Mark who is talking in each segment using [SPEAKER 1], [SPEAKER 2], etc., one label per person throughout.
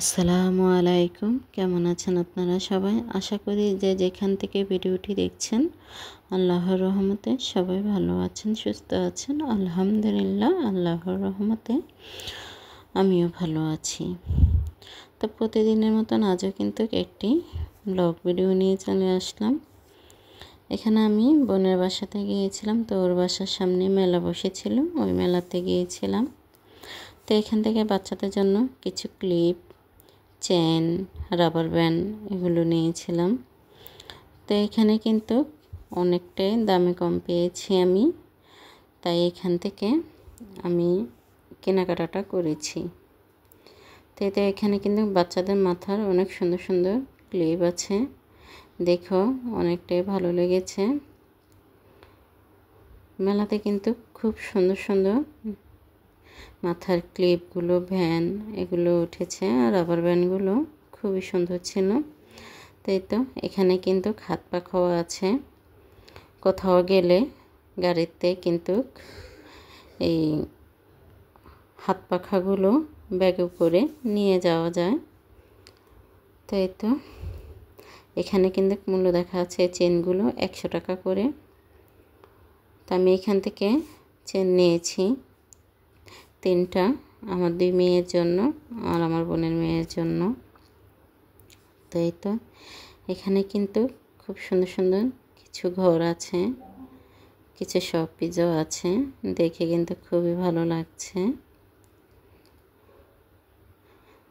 [SPEAKER 1] আসসালামু আলাইকুম। কেমন আছেন আপনারা সবাই? আশা করি যে যেখান থেকে ভিডিওটি দেখছেন আল্লাহর রহমতে সবাই ভালো আছেন, সুস্থ আছেন। আলহামদুলিল্লাহ, আল্লাহর রহমতে আমিও ভালো আছি। তো প্রতিদিনের মতন আজও কিন্তু একটি ব্লগ ভিডিও নিয়ে চলে আসলাম। এখানে আমি বোনের বাসাতে গিয়েছিলাম, তো ওর বাসার সামনে মেলা বসেছিল, ওই মেলাতে গিয়েছিলাম। তো এখান থেকে বাচ্চাদের জন্য কিছু ক্লিপ, চেন, রাবার ব্যান্ড এগুলো নিয়েছিলাম। তো এখানে কিন্তু অনেকটাই দামে কম পেয়েছি আমি, তাই এখান থেকে আমি কেনাকাটাটা করেছি। তো এতে এখানে কিন্তু বাচ্চাদের মাথার অনেক সুন্দর সুন্দর ক্লিপ আছে, দেখো অনেকটাই ভালো লেগেছে। মেলাতে কিন্তু খুব সুন্দর সুন্দর মাথার ক্লিপগুলো, ভ্যান এগুলো উঠেছে, আর রাবার ব্যান্ডগুলো খুবই সুন্দর ছিল। তাই তো এখানে কিন্তু হাত পাখাও আছে, কোথাও গেলে গাড়িতে কিন্তু এই হাত পাখাগুলো ব্যাগে করে নিয়ে যাওয়া যায়। তাই তো এখানে কিন্তু মূল্য দেখা আছে চেনগুলো 100 টাকা করে। তো আমি এখান থেকে চেন নিয়েছি 3টা, আমার 2 মেয়ের জন্য আর আমার বোনের মেয়ের জন্য। তো এই তো এখানে কিন্তু খুব সুন্দর সুন্দর কিছু ঘর আছে, কিছু শোপিসও আছে, দেখে কিন্তু খুবই ভালো লাগছে।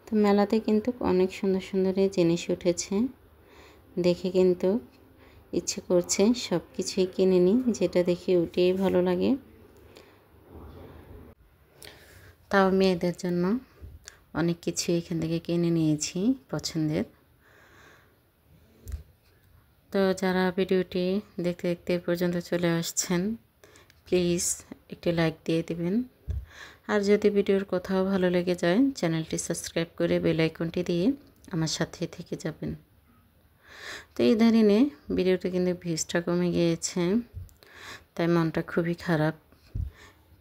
[SPEAKER 1] তো মেলাতে কিন্তু অনেক সুন্দর সুন্দর জিনিস উঠেছে, দেখে কিন্তু ইচ্ছে করছে সব কিছুই কিনে নিই, যেটা দেখে ওটাই ভালো লাগে। তাও মেয়েদের জন্য অনেক কিছু এখান থেকে কিনে নিয়েছি পছন্দের। তো যারা ভিডিওটি দেখতে দেখতে পর্যন্ত চলে আসছেন, প্লিজ একটি লাইক দিয়ে দিবেন। আর যদি ভিডিওর কোথাও ভালো লেগে যায়, চ্যানেলটি সাবস্ক্রাইব করে বেল আইকনটি দিয়ে আমার সাথে থেকে যাবেন। তো এই ধারিনে ভিডিওটি কিন্তু ভিউজটা কমে গিয়েছে, তাই মনটা খুবই খারাপ।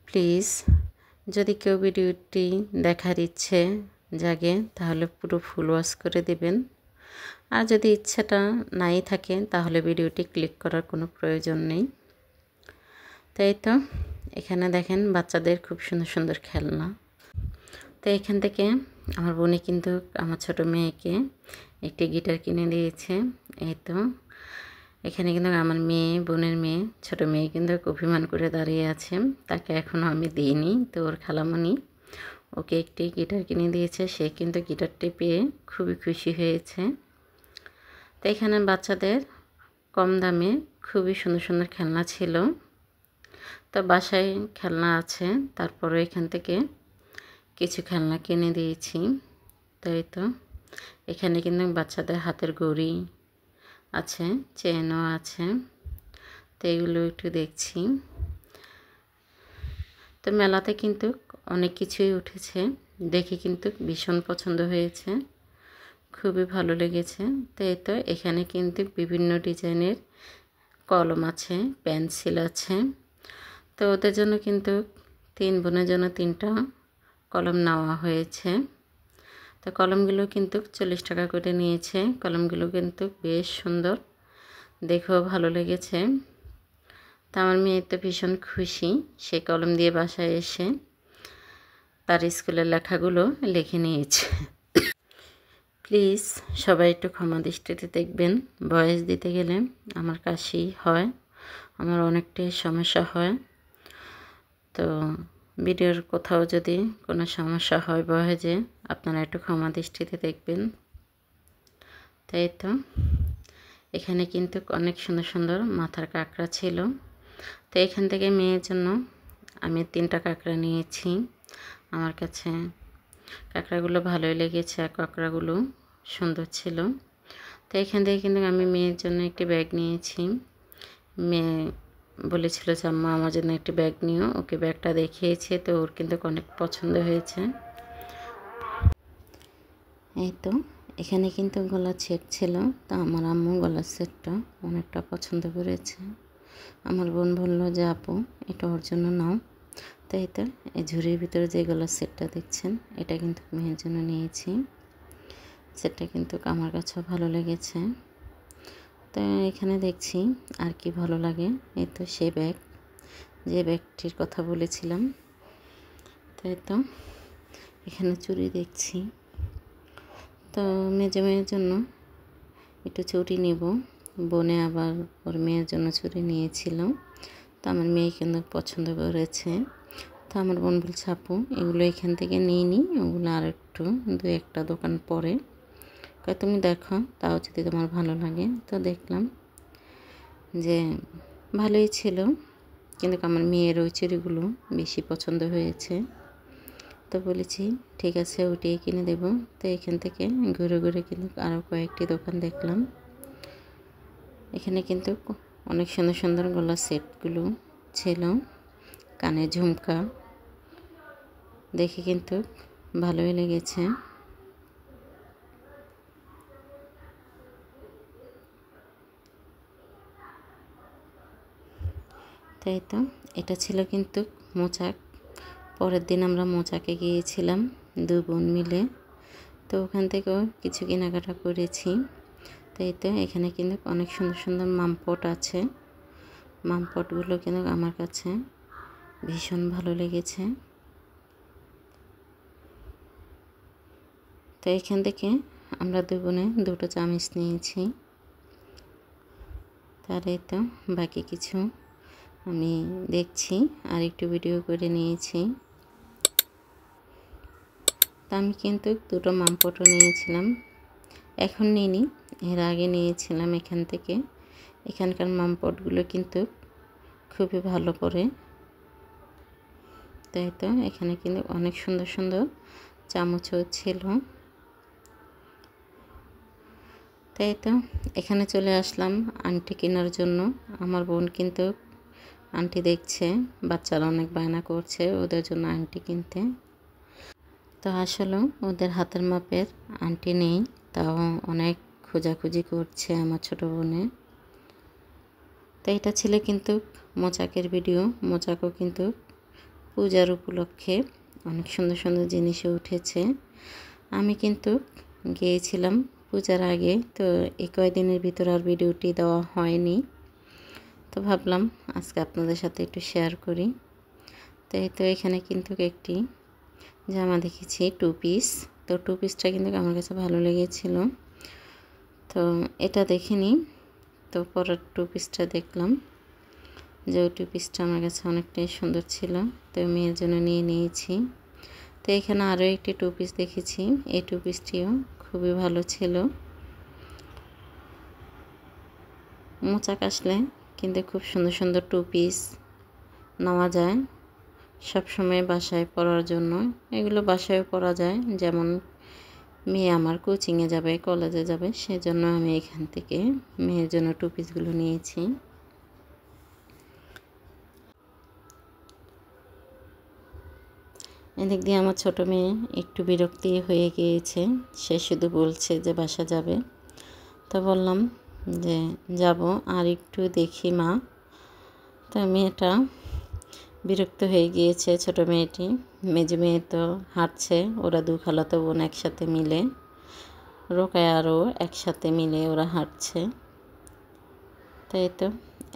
[SPEAKER 1] প্লিজ যদি কেউ ভিডিওটি দেখার ইচ্ছে জাগে তাহলে পুরো ফুল ওয়াচ করে দেবেন, আর যদি ইচ্ছাটা নাই থাকে তাহলে ভিডিওটি ক্লিক করার কোনো প্রয়োজন নেই। তাই তো এখানে দেখেন বাচ্চাদের খুব সুন্দর সুন্দর খেলনা। তো এখান থেকে আমার বোনে কিন্তু আমার ছোট মেয়েকে একটি গিটার কিনে দিয়েছে। এই তো এখানে কিন্তু আমার মেয়ে, বোনের মেয়ে, ছোট মেয়ে কিন্তু অভিমান করে দাঁড়িয়ে আছে, তাকে এখনও আমি দিইনি। তো ওর খালামণি ওকে একটি গিটার কিনে দিয়েছে, সে কিন্তু গিটারটি পেয়ে খুবই খুশি হয়েছে। তো এখানে বাচ্চাদের কম দামে খুবই সুন্দর সুন্দর খেলনা ছিল। তো বাসায় খেলনা আছে, তারপরে এখান থেকে কিছু খেলনা কিনে দিয়েছি। তাই তো এখানে কিন্তু বাচ্চাদের হাতের ঘড়ি আছে, চেনও আছে, তো এগুলো একটু দেখছি। তো মেলাতে কিন্তু অনেক কিছুই উঠেছে, দেখে কিন্তু ভীষণ পছন্দ হয়েছে, খুবই ভালো লেগেছে। তো এই তো এখানে কিন্তু বিভিন্ন ডিজাইনের কলম আছে, পেন্সিল আছে। তো ওদের জন্য কিন্তু 3 বোনের জন্য 3টা কলম নেওয়া হয়েছে। তো কলমগুলো কিন্তু 40 টাকা করে নিয়েছে। কলমগুলো কিন্তু বেশ সুন্দর, দেখেও ভালো লেগেছে। তা আমার মেয়ে তো ভীষণ খুশি, সে কলম দিয়ে বাসায় এসে তার স্কুলের লেখাগুলো লিখে নিয়েছে। প্লিজ সবাই একটু ক্ষমা দৃষ্টিতে দেখবেন, ভয়েস দিতে গেলে আমার কাশি হয়, আমার অনেকটাই সমস্যা হয়। তো ভিডিওর কোথাও যদি কোনো সমস্যা হয় ভয়েসে, আপনারা একটু ক্ষমা দৃষ্টিতে দেখবেন। তাই তো এখানে কিন্তু অনেক সুন্দর সুন্দর মাথার কাঁকড়া ছিল। তো এখান থেকে মেয়ের জন্য আমি 3টা কাঁকড়া নিয়েছি। আমার কাছে কাঁকড়াগুলো ভালোই লেগেছে, আর কাঁকড়াগুলো সুন্দর ছিল। তো এখান থেকে কিন্তু আমি মেয়ের জন্য একটি ব্যাগ নিয়েছি। মেয়ে বলেছিল যে আম্মা আমার জন্য একটি ব্যাগ নিও, ওকে ব্যাগটা দেখিয়েছে, তো ওর কিন্তু অনেক পছন্দ হয়েছে। এই তো এখানে কিন্তু গলার সেট ছিল, তা আমার আম্মু গলার সেটটা অনেকটা পছন্দ করেছে। আমার বোন বলল যে আপু এটা ওর জন্য নাও। তাই তো এই ঝুড়ির ভিতরে যে গলার সেটটা দেখছেন, এটা কিন্তু মেয়ের জন্য নিয়েছি। সেটটা কিন্তু আমার কাছেও ভালো লেগেছে। তো এখানে দেখছি আর কি ভালো লাগে, এই তো সে ব্যাগ, যে ব্যাগটির কথা বলেছিলাম। তাই তো এখানে চুড়ি দেখছি, তো মেজে মেয়ের জন্য একটু চুড়ি নেব। বোনে আবার ওর মেয়ের জন্য চুড়ি নিয়েছিলাম, তো আমার মেয়ে কিন্তু পছন্দ করেছে। তো আমার বোন বলছে, আপু এগুলো এখান থেকে নিয়ে নিই, ওগুলো আর একটু 2-1টা দোকান পরে, তুমি দেখো তাও যদি তোমার ভালো লাগে। তো দেখলাম যে ভালোই ছিল, কিন্তু আমার মেয়ের ওই চুড়িগুলো বেশি পছন্দ হয়েছে। তো বলেছি ঠিক আছে ওইটাই কিনে দেব। তো এখান থেকে ঘুরে ঘুরে কিন্তু আরও কয়েকটি দোকান দেখলাম। এখানে কিন্তু অনেক সুন্দর সুন্দর গলার সেটগুলো ছিল, কানে ঝুমকা, দেখে কিন্তু ভালোই লেগেছে। তাই তো এটা ছিল কিন্তু মোচাক। পরের দিন আমরা মোচাকে গিয়েছিলাম 2 বোন মিলে, তো ওখান থেকেও কিছু কেনাকাটা করেছি। তাই তো এখানে কিন্তু অনেক সুন্দর সুন্দর মামপট আছে, মামপটগুলো কিন্তু আমার কাছে ভীষণ ভালো লেগেছে। তো এখান থেকে আমরা 2 বোনে 2টো চামচ নিয়েছি। তার এই তো বাকি কিছু আমি দেখছি আর একটু ভিডিও করে নিয়েছি। তা আমি কিন্তু 2টো মামপটও নিয়েছিলাম, এখন নিইনি, এর আগে নিয়েছিলাম এখান থেকে। এখানকার মামপটগুলো কিন্তু খুবই ভালো করে। তাই তো এখানে কিন্তু অনেক সুন্দর সুন্দর চামচও ছিল। তাই তো এখানে চলে আসলাম আংটি কেনার জন্য। আমার বোন কিন্তু আংটি দেখছে, বাচ্চারা অনেক বায়না করছে ওদের জন্য আংটি কিনতে। তো আসলে ওদের হাতের মাপের আংটি নেই, তাও অনেক খোঁজাখুঁজি করছে আমার ছোটো বোনে। তো এটা ছিল কিন্তু মোচাকের ভিডিও। মোচাকও কিন্তু পূজার উপলক্ষে অনেক সুন্দর সুন্দর জিনিসও উঠেছে। আমি কিন্তু গিয়েছিলাম পূজার আগে, তো এই কয়দিনের ভিতর আর ভিডিওটি দেওয়া হয়নি, তো ভাবলাম আজকে আপনাদের সাথে একটু শেয়ার করি। তো এই তো এখানে কিন্তু একটি জামা দেখেছি 2 পিস, তো 2 পিসটা কিন্তু আমার কাছে ভালো লেগেছিল, তো এটা দেখিনি। তো পরের 2 পিসটা দেখলাম যে ওই 2 পিসটা আমার কাছে অনেকটাই সুন্দর ছিল, তো মেয়ের জন্য নিয়ে নিয়েছি। তো এখানে আরও একটি 2 পিস দেখেছি, এই 2 পিসটিও খুবই ভালো ছিল। মোচাক আসলে কিন্তু খুব সুন্দর সুন্দর 2 পিস নেওয়া যায় সবসময় বাসায় পরার জন্য। এগুলো বাসায়ও পরা যায়, যেমন মেয়ে আমার কোচিংয়ে যাবে, কলেজে যাবে, সেজন্য আমি এখান থেকে মেয়ের জন্য 2 পিসগুলো নিয়েছি। এদিক দিয়ে আমার ছোটো মেয়ে একটু বিরক্তি হয়ে গিয়েছে, সে শুধু বলছে যে বাসা যাবে। তো বললাম যে যাব, আর একটু দেখি মা। তো মেয়েটা বিরক্ত হয়ে গিয়েছে, ছোটো মেয়েটি। মেজো মেয়ে তো হাঁটছে, ওরা 2 খালাতো বোন একসাথে মিলে, রোকায় আরও একসাথে মিলে ওরা হাঁটছে। তাই তো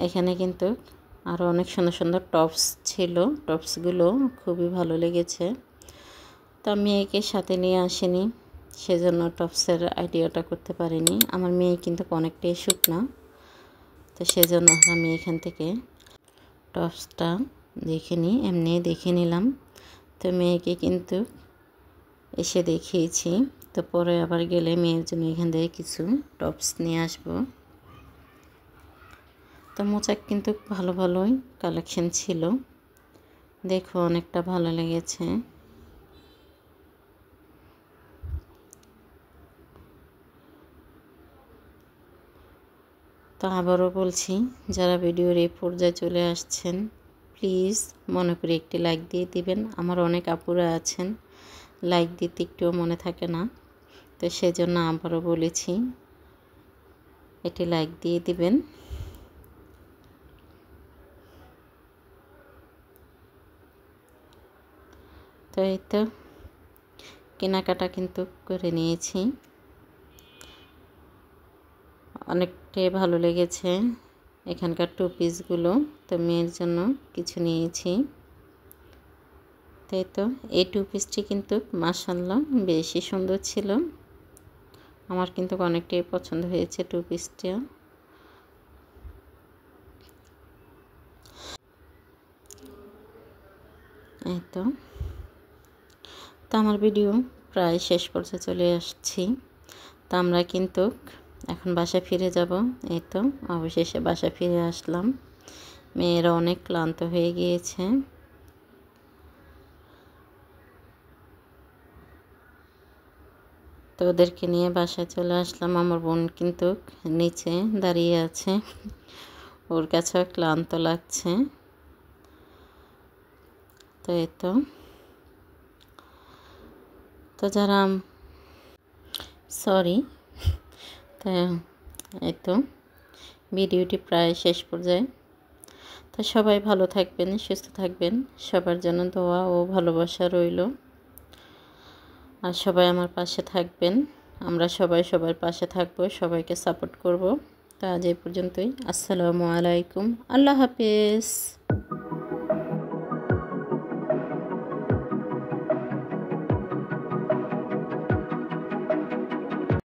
[SPEAKER 1] এখানে কিন্তু আরও অনেক সুন্দর সুন্দর টপস ছিল, টপসগুলো খুবই ভালো লেগেছে। তো মেয়েকে সাথে নিয়ে আসিনি, সেজন্য টপসের আইডিয়াটা করতে পারিনি। আমার মেয়ে কিন্তু অনেকটাই শুকনা, তো সেজন্য আমি এখান থেকে টপসটা দেখিনি, এমনি দেখে নিলাম। তো মেয়েকে কিন্তু এসে দেখিয়েছি, তো পরে আবার গেলে মেয়ের জন্য এখান থেকে কিছু টপস নিয়ে আসবো। তো মোচাক কিন্তু ভালো ভালোই কালেকশন ছিল, দেখো অনেকটা ভালো লেগেছে। তো আবারও বলছি, যারা ভিডিওর এই পর্যায়ে চলে আসছেন প্লিজ মনে করে একটি লাইক দিয়ে দিবেন। আমার অনেক আপুরা আছেন লাইক দিতে একটুও মনে থাকে না, তো সেজন্য আবারও বলেছি একটি লাইক দিয়ে দিবেন। তো এই তো কেনাকাটা কিন্তু করে নিয়েছি। অনেকটাই ভালো লেগেছে এখানকার টু পিসগুলো। তো মেয়ের জন্য কিছু নিয়েছি। তাই তো এই টু পিসটি কিন্তু মাশাআল্লাহ বেশি সুন্দর ছিল। আমার কিন্তু অনেকটাই পছন্দ হয়েছে টু পিসটা। এই তো আমার ভিডিও প্রায় শেষ পর্যায়ে চলে আসছি। তো আমরা কিন্তু এখন বাসায় ফিরে যাব। এই তো অবশেষে বাসায় ফিরে আসলাম। মেয়েরা অনেক ক্লান্ত হয়ে গিয়েছে। তো ওদেরকে নিয়ে বাসায় চলে আসলাম। আমার বোন কিন্তু নিচে দাঁড়িয়ে আছে, ওর কাছেও ক্লান্ত লাগছে। তো এই তো যারা সরি তো এই তো ভিডিওটি প্রায় শেষ পর্যায়ে। তো সবাই ভালো থাকবেন, সুস্থ থাকবেন, সবার জন্য দোয়া ও ভালোবাসা রইল। আর সবাই আমার পাশে থাকবেন। আমরা সবাই সবার পাশে থাকবো, সবাইকে সাপোর্ট করব। তো আজ এই পর্যন্তই। আসসালামু আলাইকুম, আল্লাহ হাফেজ।